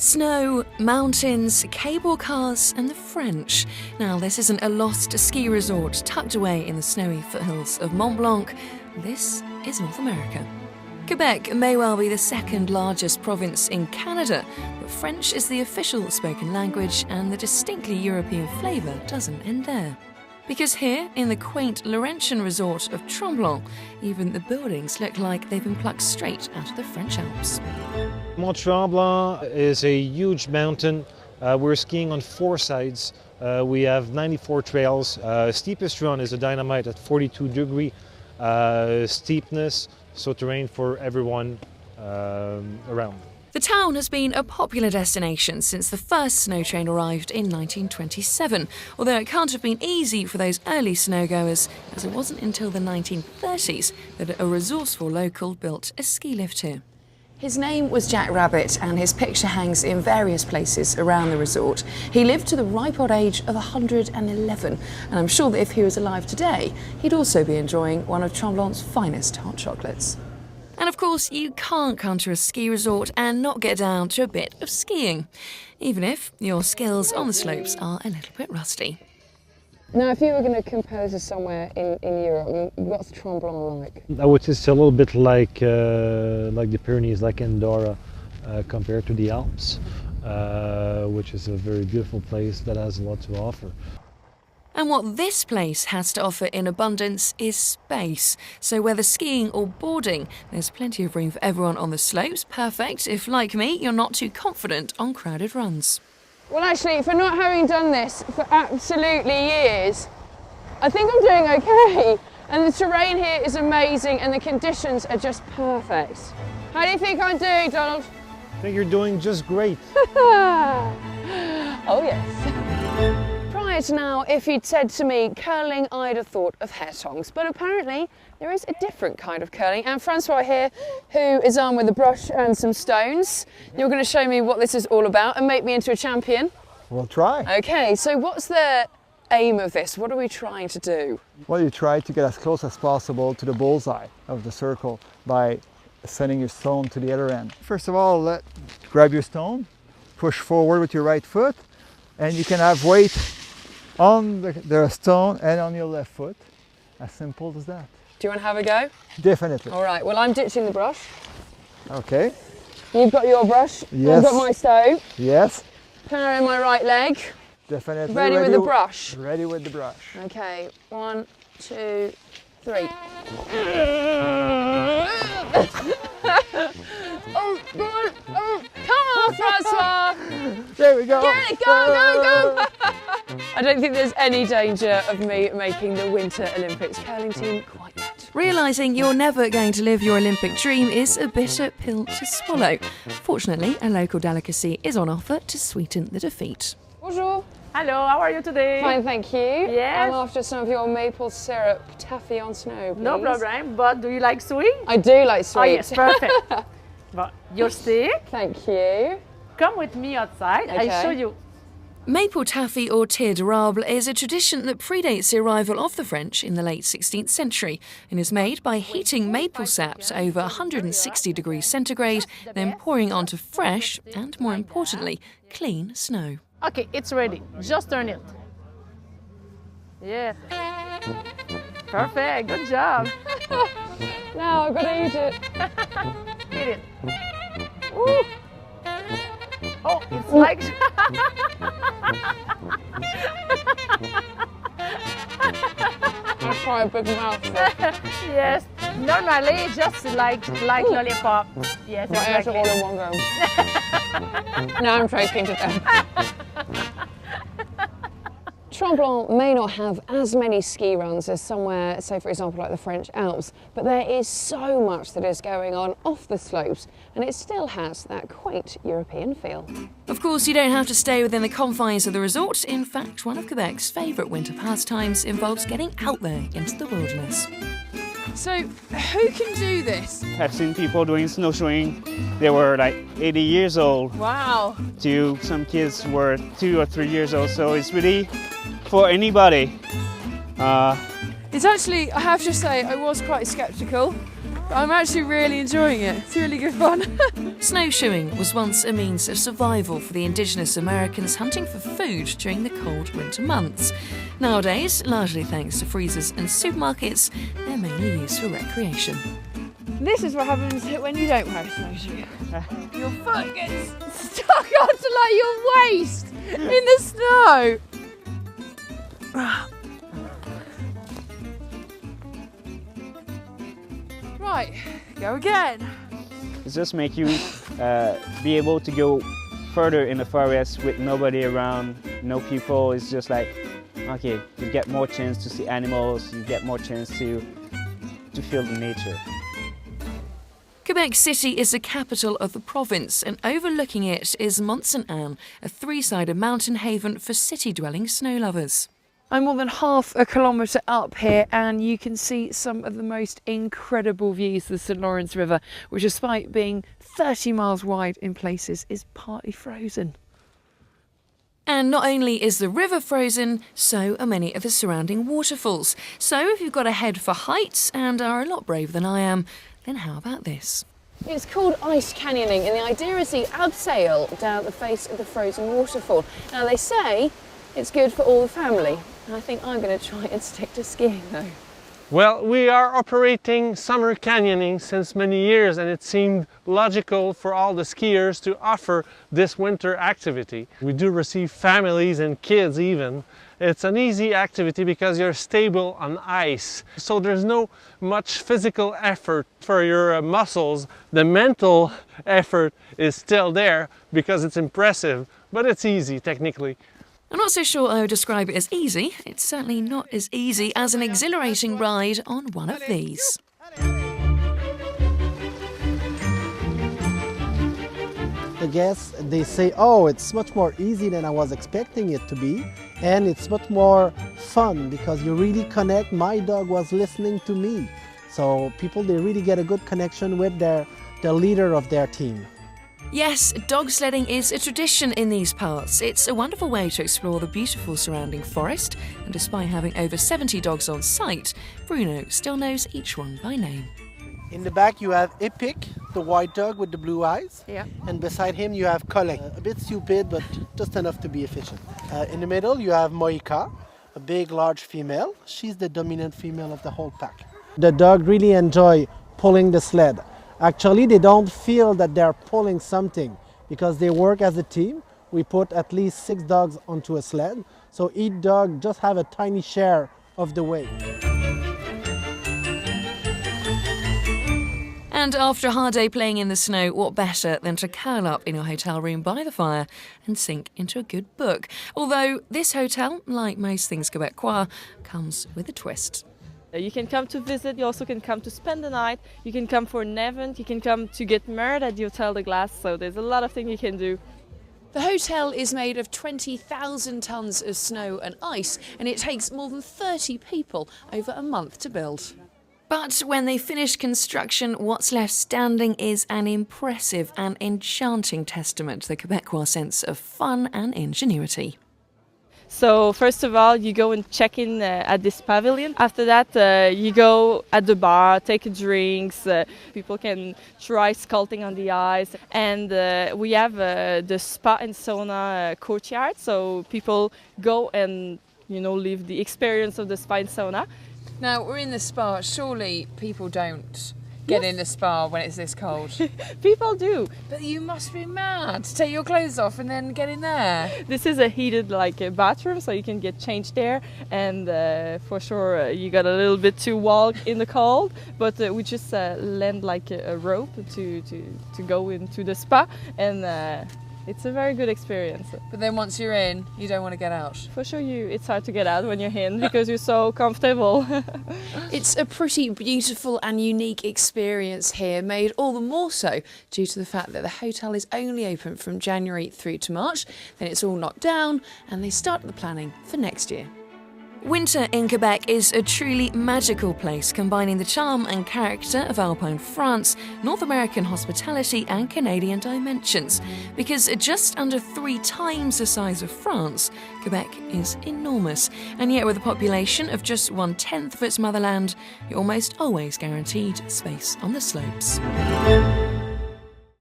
Snow, mountains, cable cars and the French. Now this isn't a lost ski resort tucked away in the snowy foothills of Mont Blanc. This is North America. Quebec may well be the second largest province in Canada, but French is the official spoken language and the distinctly European flavour doesn't end there. Because here, in the quaint Laurentian resort of Tremblant, even the buildings look like they've been plucked straight out of the French Alps. Mont-Tremblant is a huge mountain. We're skiing on 4 sides. We have 94 trails. Steepest run is a dynamite at 42 degree steepness, so terrain for everyone around. The town has been a popular destination since the first snow train arrived in 1927, although it can't have been easy for those early snowgoers, as it wasn't until the 1930s that a resourceful local built a ski lift here. His name was Jack Rabbit, and his picture hangs in various places around the resort. He lived to the ripe old age of 111, and I'm sure that if he was alive today, he'd also be enjoying one of Tremblant's finest hot chocolates. And of course, you can't come to a ski resort and not get down to a bit of skiing, even if your skills on the slopes are a little bit rusty. Now, if you were going to compare this to somewhere in Europe, what's Tremblant like? I would say it's a little bit like the Pyrenees, like Andorra, compared to the Alps, which is a very beautiful place that has a lot to offer. And what this place has to offer in abundance is space. So whether skiing or boarding, there's plenty of room for everyone on the slopes. Perfect if, like me, you're not too confident on crowded runs. Well, actually, for not having done this for absolutely years, I think I'm doing okay. And the terrain here is amazing and the conditions are just perfect. How do you think I'm doing, Donald? I think you're doing just great. Oh, yes. Prior to now, if you'd said to me curling, I'd have thought of hair tongs, but apparently there is a different kind of curling. And Francois here, who is armed with a brush and some stones, you're going to show me what this is all about and make me into a champion. We'll try. Okay, so what's the aim of this? What are we trying to do? Well, you try to get as close as possible to the bullseye of the circle by sending your stone to the other end. First of all, grab your stone, push forward with your right foot, and you can have weight on the stone and on your left foot. As simple as that. Do you want to have a go? Definitely. All right, well, I'm ditching the brush. Okay. You've got your brush. Yes. I've got my stone. Yes. Power in my right leg. Definitely. Ready with the brush? Ready with the brush. Okay, 1, 2, 3. Oh, God. Oh, come on, Francois. There we go. Get it, go. I don't think there's any danger of me making the Winter Olympics curling team quite yet. Realising you're never going to live your Olympic dream is a bitter pill to swallow. Fortunately, a local delicacy is on offer to sweeten the defeat. Bonjour. Hello, how are you today? Fine, thank you. Yes. I'm after some of your maple syrup taffy on snow, please. No problem, but do you like sweet? I do like sweet. Oh yes, perfect. But your stick, Thank you. come with me outside, Okay. I'll show you. Maple taffy or tir d'érable is a tradition that predates the arrival of the French in the late 16th century and is made by heating maple sap to over 160 degrees centigrade, then pouring onto fresh and, more importantly, clean snow. Okay, it's ready, just turn it. Yeah. Perfect, good job. Now I've got to eat it. Eat it. Ooh. Oh, it's like... I'll try a big mouthful. Yes, normally just like lollipop. Yes, I ate it all exactly. in one go. Now I'm choking to death. Tremblant may not have as many ski runs as somewhere, say for example like the French Alps, but there is so much that is going on off the slopes and it still has that quaint European feel. Of course, you don't have to stay within the confines of the resort. In fact, one of Quebec's favourite winter pastimes involves getting out there into the wilderness. So, who can do this? I've seen people doing snowshoeing. They were like 80 years old. Wow. To some kids were 2 or 3 years old. So it's really for anybody. It's actually, I have to say, I was quite sceptical. But I'm actually really enjoying it. It's really good fun. Snowshoeing was once a means of survival for the indigenous Americans hunting for food during the cold winter months. Nowadays, largely thanks to freezers and supermarkets, they're mainly used for recreation. This is what happens when you don't wear a snowshoe. Your foot gets stuck onto like your waist in the snow. Right, go again. It just make you be able to go further in the forest with nobody around, no people. It's just like, okay, you get more chance to see animals, you get more chance to feel the nature. Quebec City is the capital of the province, and overlooking it is Mont-Sainte, a three-sided mountain haven for city-dwelling snow lovers. I'm more than half a kilometre up here and you can see some of the most incredible views of the St Lawrence River, which despite being 30 miles wide in places is partly frozen. And not only is the river frozen, so are many of the surrounding waterfalls. So if you've got a head for heights and are a lot braver than I am, then how about this? It's called ice canyoning, and the idea is the abseil down the face of the frozen waterfall. Now they say it's good for all the family, and I think I'm going to try and stick to skiing though. Well, we are operating summer canyoning since many years, and it seemed logical for all the skiers to offer this winter activity. We do receive families and kids even. It's an easy activity because you're stable on ice, so there's no much physical effort for your muscles. The mental effort is still there because it's impressive, but it's easy technically. I'm not so sure I would describe it as easy. It's certainly not as easy as an exhilarating ride on one of these. The guests, they say, oh, it's much more easy than I was expecting it to be, and it's much more fun because you really connect. My dog was listening to me. So people, they really get a good connection with the leader of their team. Yes, dog sledding is a tradition in these parts. It's a wonderful way to explore the beautiful surrounding forest, and despite having over 70 dogs on site, Bruno still knows each one by name. In the back you have Epic, the white dog with the blue eyes. Yeah. And beside him you have Colin, a bit stupid but just enough to be efficient. In the middle you have Moika, a big large female. She's the dominant female of the whole pack. The dog really enjoy pulling the sled. Actually, they don't feel that they're pulling something because they work as a team. We put at least 6 dogs onto a sled, so each dog just have a tiny share of the weight. And after a hard day playing in the snow, what better than to curl up in your hotel room by the fire and sink into a good book? Although this hotel, like most things Quebecois, comes with a twist. You can come to visit, you also can come to spend the night, you can come for an event, you can come to get married at the Hotel de Glace, so there's a lot of things you can do. The hotel is made of 20,000 tonnes of snow and ice, and it takes more than 30 people over a month to build. But when they finish construction, what's left standing is an impressive and enchanting testament to the Quebecois sense of fun and ingenuity. So first of all, you go and check in at this pavilion. After that, you go at the bar, take drinks. People can try sculpting on the ice. And we have the spa and sauna courtyard. So people go and, live the experience of the spa and sauna. Now, we're in the spa. Surely people don't get in the spa when it's this cold. People do. But you must be mad to take your clothes off and then get in there. This is a heated bathroom, so you can get changed there, and for sure you got a little bit to walk in the cold, but we just lend a rope to go into the spa, and it's a very good experience. But then once you're in, you don't want to get out. For sure, it's hard to get out when you're in because you're so comfortable. It's a pretty beautiful and unique experience here, made all the more so due to the fact that the hotel is only open from January through to March. Then it's all knocked down and they start the planning for next year. Winter in Quebec is a truly magical place, combining the charm and character of Alpine France, North American hospitality and Canadian dimensions. Because at just under 3 times the size of France, Quebec is enormous. And yet with a population of just 1/10 of its motherland, you're almost always guaranteed space on the slopes.